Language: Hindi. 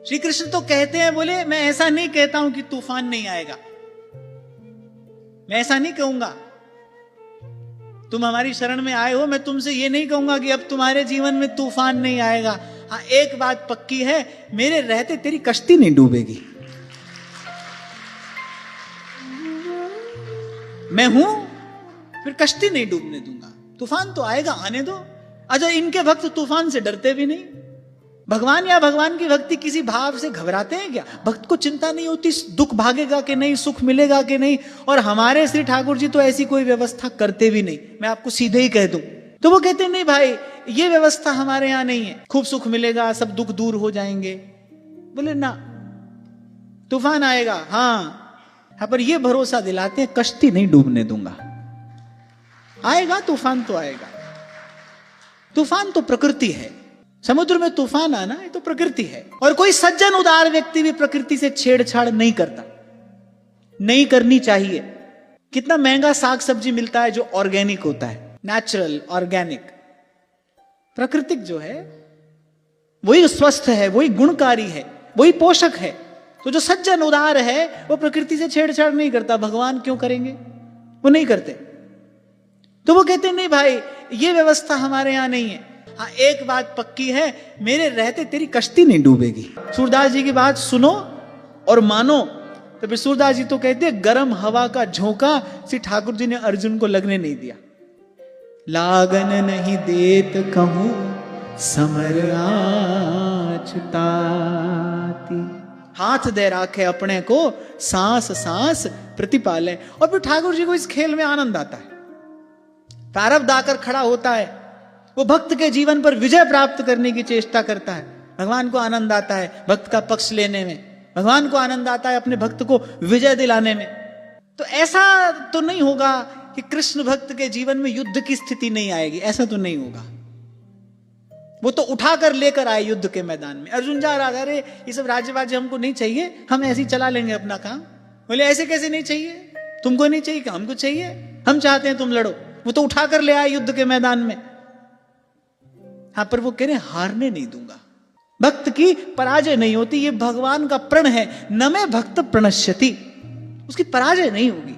श्री कृष्ण तो कहते हैं, बोले मैं ऐसा नहीं कहता हूं कि तूफान नहीं आएगा, मैं ऐसा नहीं कहूंगा। तुम हमारी शरण में आए हो, मैं तुमसे ये नहीं कहूंगा कि अब तुम्हारे जीवन में तूफान नहीं आएगा। हाँ, एक बात पक्की है, मेरे रहते तेरी कश्ती नहीं डूबेगी। मैं हूं, फिर कश्ती नहीं डूबने दूंगा। तूफान तो आएगा, आने दो। अच्छा, इनके भक्त तूफान से डरते भी नहीं। भगवान या भगवान की भक्ति किसी भाव से घबराते हैं क्या? भक्त को चिंता नहीं होती दुख भागेगा कि नहीं, सुख मिलेगा कि नहीं। और हमारे श्री ठाकुर जी तो ऐसी कोई व्यवस्था करते भी नहीं। मैं आपको सीधे ही कह दूं, तो वो कहते नहीं भाई, ये व्यवस्था हमारे यहां नहीं है, खूब सुख मिलेगा, सब दुख दूर हो जाएंगे। बोले ना, तूफान आएगा, हाँ पर ये भरोसा दिलाते हैं, कश्ती नहीं डूबने दूंगा। आएगा तूफान, तो आएगा। तूफान तो प्रकृति है, समुद्र में तूफान आना ये तो प्रकृति है। और कोई सज्जन उदार व्यक्ति भी प्रकृति से छेड़छाड़ नहीं करता, नहीं करनी चाहिए। कितना महंगा साग सब्जी मिलता है जो ऑर्गेनिक होता है, नेचुरल, ऑर्गेनिक। प्राकृतिक जो है वही स्वस्थ है, वही गुणकारी है, वही पोषक है। तो जो सज्जन उदार है वो प्रकृति से छेड़छाड़ नहीं करता। भगवान क्यों करेंगे? वो नहीं करते। तो वो कहते नहीं भाई, ये व्यवस्था हमारे यहां नहीं है। हाँ, एक बात पक्की है, मेरे रहते तेरी कश्ती नहीं डूबेगी। सूरदास जी की बात सुनो और मानो। तो फिर सूरदास जी तो कहते हैं, गर्म हवा का झोंका श्री ठाकुर जी ने अर्जुन को लगने नहीं दिया। लागन नहीं देत कहूं समर आछुताती, हाथ दे राखे अपने को, सांस सांस प्रतिपाले। और फिर ठाकुर जी को इस खेल में आनंद आता है, प्रारब्ध आकर खड़ा होता है, वो भक्त के जीवन पर विजय प्राप्त करने की चेष्टा करता है। भगवान को आनंद आता है भक्त का पक्ष लेने में, भगवान को आनंद आता है अपने भक्त को विजय दिलाने में। तो ऐसा तो नहीं होगा कि कृष्ण भक्त के जीवन में युद्ध की स्थिति नहीं आएगी, ऐसा तो नहीं होगा। वो तो उठाकर लेकर आए युद्ध के मैदान में। अर्जुन जा रहा था, अरे ये सब राज्यवाज्य हमको नहीं चाहिए, हम ऐसे ही चला लेंगे अपना काम। बोले ऐसे कैसे नहीं चाहिए? तुमको नहीं चाहिए, हमको चाहिए, हम चाहते हैं तुम लड़ो। वो तो उठाकर ले आए युद्ध के मैदान में। हाँ, पर वो कह रहे हारने नहीं दूंगा। भक्त की पराजय नहीं होती, ये भगवान का प्रण है। न में भक्त प्रणश्यति, उसकी पराजय नहीं होगी।